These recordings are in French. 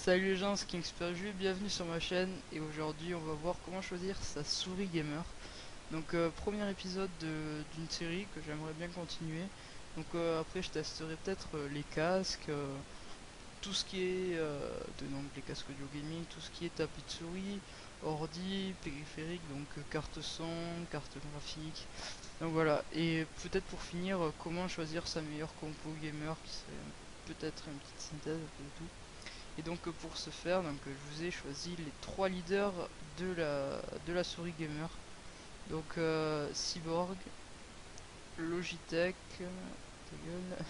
Salut les gens, c'est KingSperju, bienvenue sur ma chaîne et aujourd'hui on va voir comment choisir sa souris gamer. Donc premier épisode d'une série que j'aimerais bien continuer. Donc après je testerai peut-être les casques, tout ce qui est donc les casques audio gaming, tout ce qui est tapis de souris, ordi, périphérique, donc carte son, carte graphique. Donc voilà, et peut-être pour finir, comment choisir sa meilleure compo gamer qui serait peut-être une petite synthèse un peu de tout. Et donc pour ce faire, je vous ai choisi les trois leaders de la souris gamer. Donc Cyborg, Logitech, ta gueule,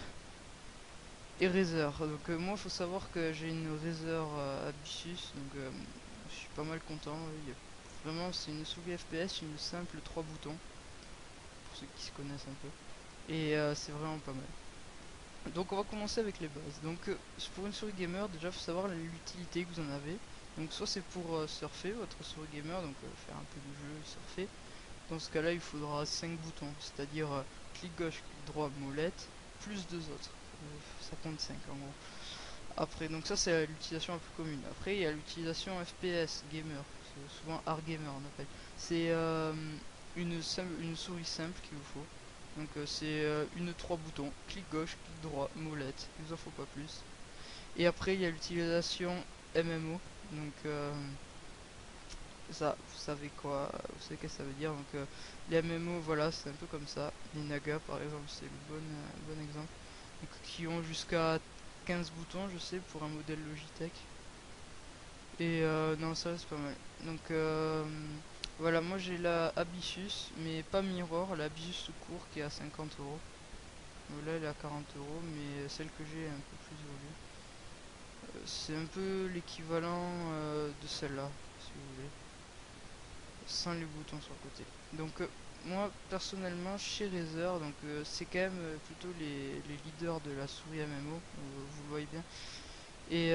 et Razer. Donc moi il faut savoir que j'ai une Razer Abisus, donc je suis pas mal content. Vraiment c'est une souris FPS, une simple 3 boutons, pour ceux qui se connaissent un peu. Et c'est vraiment pas mal. Donc on va commencer avec les bases. Donc pour une souris gamer, déjà il faut savoir l'utilité que vous en avez. Donc soit c'est pour surfer votre souris gamer, donc faire un peu de jeu et surfer. Dans ce cas là il faudra 5 boutons, c'est-à-dire clic gauche, clic droit, molette, plus deux autres. Ça compte 5 en gros. Après, donc ça c'est l'utilisation la plus commune. Après il y a l'utilisation FPS gamer, c'est souvent hard gamer on appelle. C'est une souris simple qu'il vous faut. Donc c'est une 3 boutons, clic gauche, clic droit, molette, il vous en faut pas plus. Et après il y a l'utilisation MMO, donc ça vous savez quoi, vous savez qu'est-ce que ça veut dire. Donc les MMO voilà c'est un peu comme ça, les Naga par exemple c'est le bon exemple. Donc, qui ont jusqu'à 15 boutons je sais pour un modèle Logitech. Et non ça c'est pas mal. Donc voilà, moi j'ai la Abisus, mais pas Mirror, la Abisus tout court qui est à 50 euros. Là elle est à 40 euros, mais celle que j'ai est un peu plus évoluée. C'est un peu l'équivalent de celle-là, si vous voulez, sans les boutons sur le côté. Donc moi personnellement chez Razer, donc c'est quand même plutôt les leaders de la souris MMO, vous le voyez bien. Et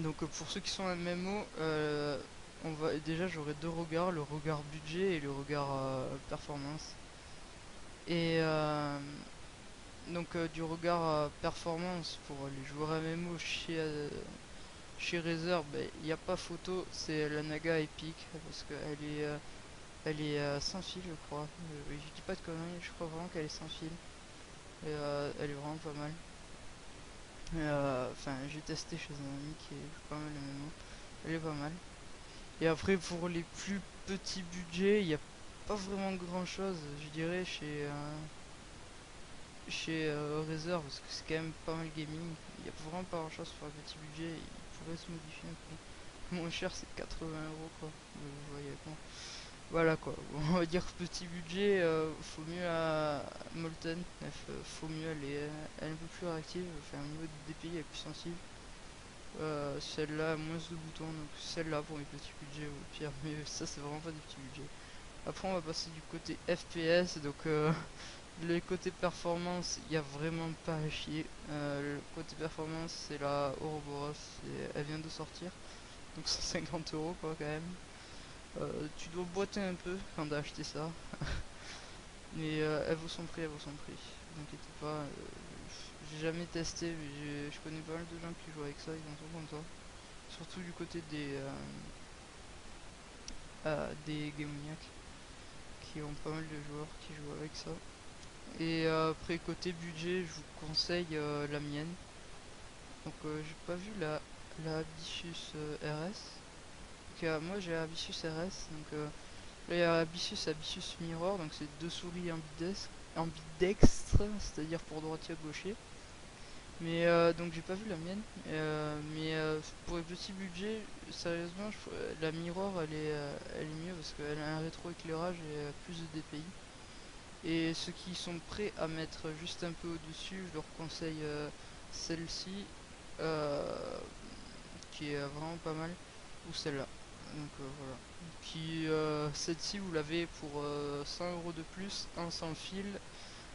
donc pour ceux qui sont MMO, déjà j'aurai deux regards, le regard budget et le regard performance. Et du regard performance pour les joueurs MMO chez Razer, il n'y a pas photo, c'est la Naga Epic parce qu'elle est sans fil je crois. Je dis pas de conneries, je crois vraiment qu'elle est sans fil. Et elle est vraiment pas mal. Enfin j'ai testé chez un ami qui joue pas mal MMO. Elle est pas mal. Et après pour les plus petits budgets, il n'y a pas vraiment grand chose, je dirais, chez Razer, parce que c'est quand même pas mal gaming. Il n'y a vraiment pas grand chose pour un petit budget, il pourrait se modifier un peu. Moins cher c'est 80 € quoi. Vous voyez quoi. Voilà quoi. On va dire petit budget, faut mieux à Molten, faut mieux elle est un peu plus réactive, enfin au niveau des DPI elle est plus sensible. Celle-là a moins de boutons, donc celle-là pour les petits budgets au pire, mais ça c'est vraiment pas des petits budgets. Après on va passer du côté FPS, donc le côté performance, il n'y a vraiment pas à chier. Le côté performance, c'est la Ouroboros, elle vient de sortir, donc 150 € quoi quand même. Tu dois boiter un peu quand t'as acheté ça, mais elle vaut son prix, elle vaut son prix. Ne vous inquiétez pas, j'ai jamais testé, mais je connais pas mal de gens qui jouent avec ça, ils en sont contents. Surtout du côté des Gamoniacs, qui ont pas mal de joueurs qui jouent avec ça. Et après côté budget, je vous conseille la mienne. Donc j'ai pas vu la Abisus RS. Donc, moi j'ai la Abisus RS. Donc là il y a Abisus Mirror. Donc c'est deux souris ambidextres, c'est-à-dire pour droitier gaucher. Mais donc j'ai pas vu la mienne. Mais pour les petits budgets, sérieusement, la Mirror elle est mieux parce qu'elle a un rétroéclairage et plus de DPI. Et ceux qui sont prêts à mettre juste un peu au-dessus, je leur conseille celle-ci, euh, qui est vraiment pas mal, ou celle-là. Donc voilà. Celle-ci, vous l'avez pour 100 € de plus, un sans fil,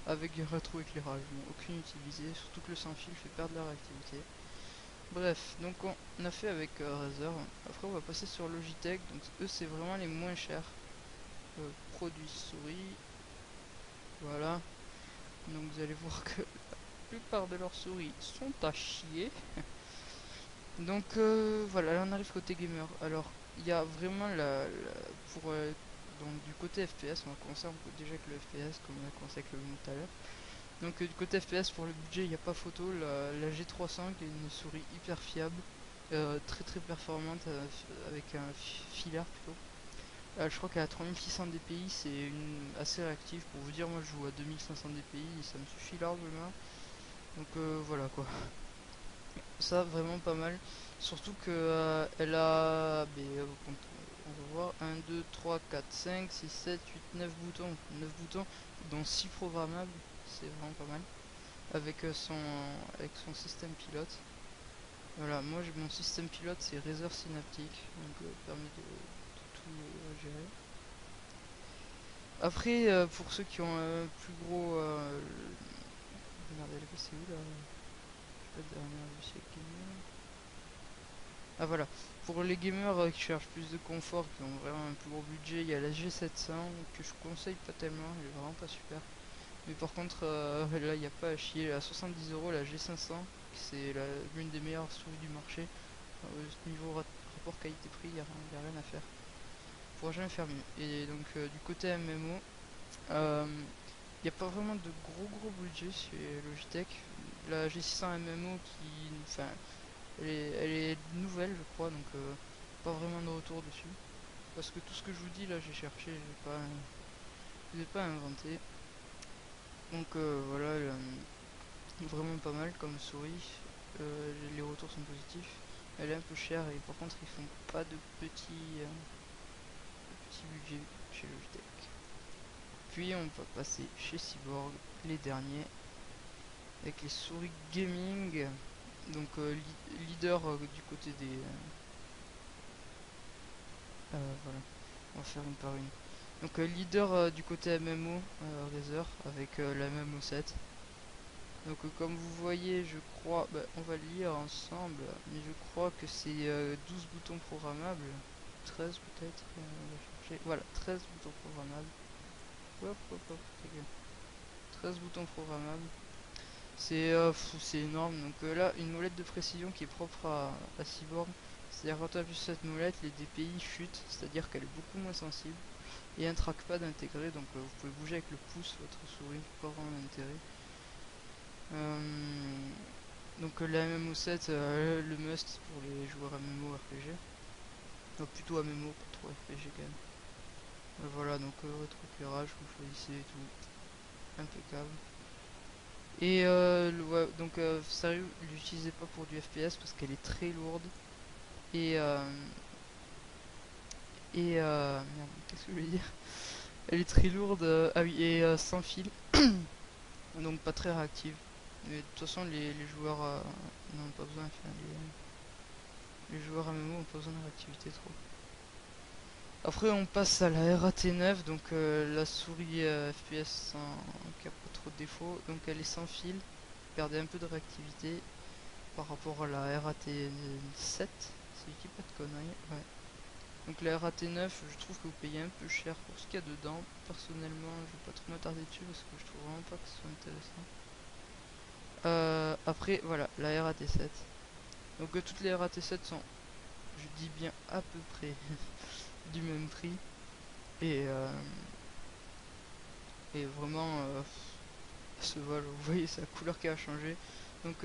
avec du rétroéclairage. Bon, aucune utilité, surtout que le sans fil fait perdre la réactivité. Bref, donc on a fait avec Razer. Après, on va passer sur Logitech. Donc eux, c'est vraiment les moins chers produits souris. Voilà. Donc vous allez voir que la plupart de leurs souris sont à chier. Donc voilà, là on arrive côté gamer. Alors il y a vraiment pour donc du côté FPS, on va commencer déjà avec le FPS comme on a commencé avec le Lune tout à l'heure. Donc du côté FPS pour le budget il n'y a pas photo, la G300 qui est une souris hyper fiable, très très performante avec un filaire plutôt. Je crois qu'à 3600 dpi c'est assez réactive. Pour vous dire, moi je joue à 2500 dpi et ça me suffit largement. Donc voilà quoi. Ça vraiment pas mal. Surtout que elle a, on va voir, 1, 2, 3, 4, 5, 6, 7, 8, 9 boutons. 9 boutons dont 6 programmables. C'est vraiment pas mal. Avec son système pilote. Voilà, moi mon système pilote c'est Razer Synaptic. Donc permet de tout gérer. Après, pour ceux qui ont un plus gros... Merde, c'est où là? Je sais pas, dernière vue, c'est gamer. Ah voilà, pour les gamers qui cherchent plus de confort, qui ont vraiment un plus gros budget, il y a la G700 que je conseille pas tellement, elle est vraiment pas super. Mais par contre, là il n'y a pas à chier, à 70 euros la G500, c'est l'une des meilleures souris du marché. Niveau rapport qualité-prix, il n'y a rien à faire. On pourra jamais faire mieux. Et donc du côté MMO, il n'y a pas vraiment de gros budget chez Logitech. La G600 MMO enfin, elle est nouvelle, je crois, donc pas vraiment de retour dessus. Parce que tout ce que je vous dis là, j'ai cherché, je l'ai pas inventé. Donc voilà, vraiment pas mal comme souris. Les retours sont positifs. Elle est un peu chère et par contre ils font pas de petits budgets chez Logitech. Puis on va passer chez Cyborg, les derniers, avec les souris gaming. Donc leader du côté des... voilà, on va faire une par une. Donc leader du côté MMO, Razer, avec la MMO7. Donc comme vous voyez, je crois, on va le lire ensemble, mais je crois que c'est 12 boutons programmables, 13 peut-être, on va chercher, voilà, 13 boutons programmables. Hop, hop, hop, 13 boutons programmables. C'est énorme. Donc là, une molette de précision qui est propre à Cyborg. C'est-à-dire quand tu appuies sur cette molette, les DPI chutent, c'est-à-dire qu'elle est beaucoup moins sensible. Et un trackpad intégré, donc vous pouvez bouger avec le pouce votre souris, pas vraiment d'intérêt. Donc la MMO7, le must pour les joueurs MMO RPG. Donc plutôt MMO, pas trop RPG quand même. Voilà, donc rétroéclairage, vous choisissez et tout. Impeccable. Et ouais, donc sérieux, l'utilisez pas pour du FPS parce qu'elle est très lourde. Et merde, qu'est-ce que je voulais dire? Elle est très lourde, ah oui, et sans fil, donc pas très réactive. Mais de toute façon, les joueurs n'ont pas besoin, enfin, les joueurs MMO n'ont pas besoin de réactivité trop. Après, on passe à la RAT9, donc la souris FPS qui a pas trop de défauts. Donc elle est sans fil, perdez un peu de réactivité par rapport à la RAT7, si je dis pas de conneries. Ouais. Donc la RAT9, je trouve que vous payez un peu cher pour ce qu'il y a dedans. Personnellement, je vais pas trop m'attarder dessus parce que je trouve vraiment pas que ce soit intéressant. Après, voilà, la RAT7. Donc toutes les RAT7 sont, je dis bien à peu près, du même prix. Et, et vraiment, se voit, vous voyez sa couleur qui a changé. Donc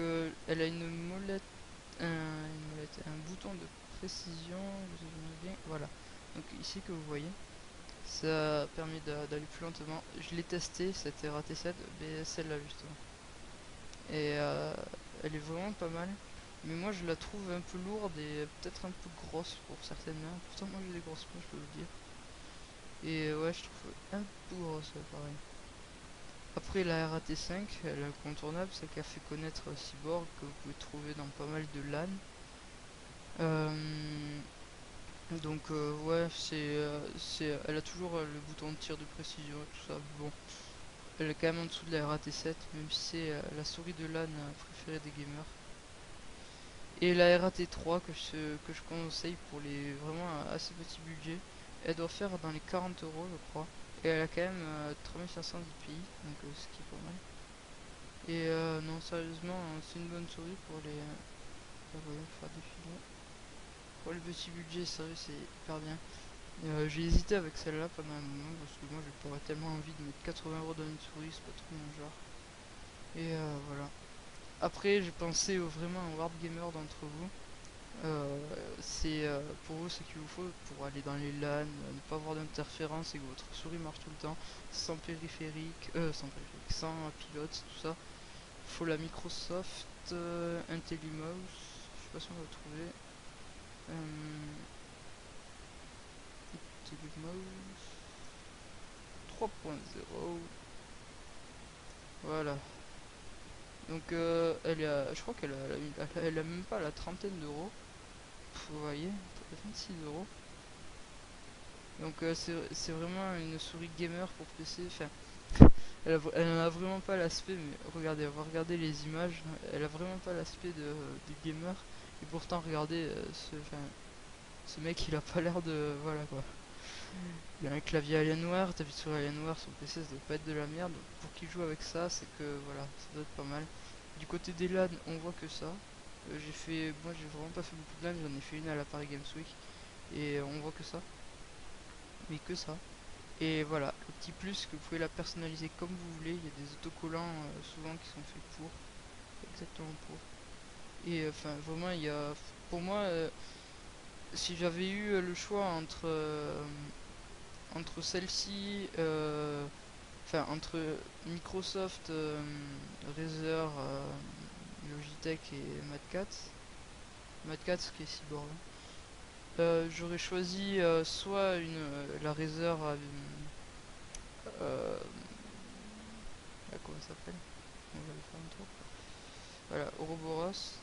elle a un bouton de précision, vous avez bien, voilà. Donc ici que vous voyez, ça permet d'aller plus lentement. Je l'ai testé, cette RAT7, mais celle-là justement. Et elle est vraiment pas mal. Mais moi je la trouve un peu lourde et peut-être un peu grosse pour certaines mains. Pourtant moi j'ai des grosses mains, je peux vous dire. Et ouais, je trouve un peu grosse, pareil. Après la RAT5, elle est incontournable, celle qui a fait connaître Cyborg, que vous pouvez trouver dans pas mal de LAN. Donc ouais, elle a toujours le bouton de tir de précision et tout ça. Bon, elle est quand même en dessous de la RAT7, même si c'est la souris de LAN préférée des gamers. Et la RAT3 que je conseille pour les vraiment assez petits budgets, elle doit faire dans les 40 euros je crois. Et elle a quand même 3500 dpi, donc ce qui est pas mal. Et non, sérieusement, c'est une bonne souris pour les... voilà, faire défiler. Pour le petit budget, sérieux, c'est hyper bien. J'ai hésité avec celle-là pendant un moment parce que moi j'ai pas tellement envie de mettre 80 € dans une souris, c'est pas trop mon genre. Et voilà. Après, j'ai pensé vraiment aux hard gamers d'entre vous. C'est pour vous ce qu'il vous faut pour aller dans les LAN, ne pas avoir d'interférence et que votre souris marche tout le temps, sans périphérique, sans pilote, tout ça. Il faut la Microsoft IntelliMouse, je sais pas si on va trouver. IntelliMouse 3.0. Voilà. Donc je crois qu'elle elle a même pas la trentaine d'euros. Vous voyez, 26 €. Donc c'est vraiment une souris gamer pour PC. Enfin, elle n'a vraiment pas l'aspect, mais regardez, on va regarder les images. Elle a vraiment pas l'aspect de gamer. Et pourtant, regardez, ce mec, il a pas l'air de. Voilà quoi. Il a un clavier Alienware, t'appuies sur Alienware, son PC ça doit pas être de la merde. Pour qu'il joue avec ça, c'est que voilà, ça doit être pas mal. Du côté des LAN, on voit que ça. Moi j'ai vraiment pas fait beaucoup de LAN, j'en ai fait une à la Paris Games Week. Et on voit que ça. Mais que ça. Et voilà, le petit plus que vous pouvez la personnaliser comme vous voulez. Il y a des autocollants souvent qui sont faits pour. Exactement pour. Et enfin vraiment il y a. Pour moi, si j'avais eu le choix entre celle-ci, enfin entre Microsoft, Razer, Logitech et Mad Catz qui est Cyborg, j'aurais choisi soit la Razer, comment ça s'appelle, on va le faire un tour. Voilà, Ouroboros,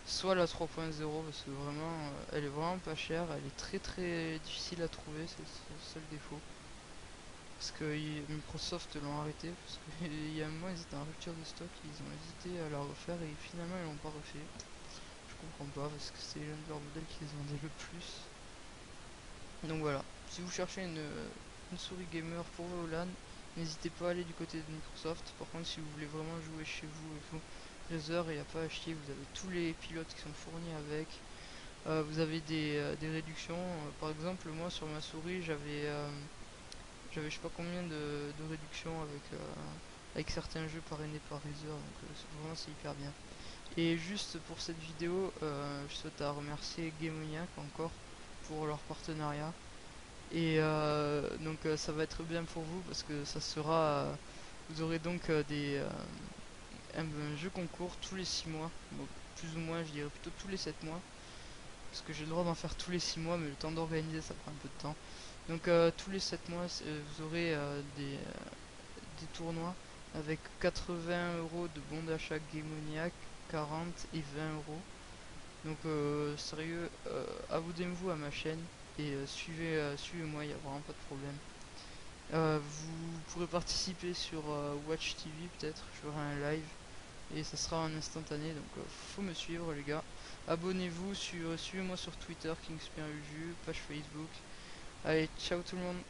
soit la 3.0 parce que vraiment elle est vraiment pas chère, elle est très très difficile à trouver, c'est le seul défaut. Parce que Microsoft l'ont arrêté, parce qu'il y a un moment ils étaient en rupture de stock, ils ont hésité à la refaire et finalement ils l'ont pas refait. Je comprends pas parce que c'est l'un de leurs modèles qui les vendaient le plus. Donc voilà, si vous cherchez une souris gamer pour vos LAN, n'hésitez pas à aller du côté de Microsoft. Par contre, si vous voulez vraiment jouer chez vous et tout, Razer, il n'y a pas à chier, vous avez tous les pilotes qui sont fournis avec. Vous avez des réductions. Par exemple, moi sur ma souris, j'avais je sais pas combien de réductions avec certains jeux parrainés par Razer. Donc vraiment, c'est hyper bien. Et juste pour cette vidéo, je souhaite à remercier Gamoniac encore pour leur partenariat. Et donc ça va être bien pour vous parce que ça sera, vous aurez donc un jeu concours tous les 6 mois, bon, plus ou moins je dirais plutôt tous les 7 mois, parce que j'ai le droit d'en faire tous les 6 mois mais le temps d'organiser ça prend un peu de temps. Donc tous les 7 mois vous aurez des tournois avec 80 € de bons d'achat Gamoniac, 40 et 20 €. Donc sérieux, abonnez-vous à ma chaîne et suivez-moi, il n'y a vraiment pas de problème. Vous pourrez participer sur Watch TV peut-être, je ferai un live et ça sera en instantané, donc faut me suivre les gars. Abonnez-vous, suivez-moi sur Twitter, KingSpinUju, page Facebook. Allez, ciao tout le monde.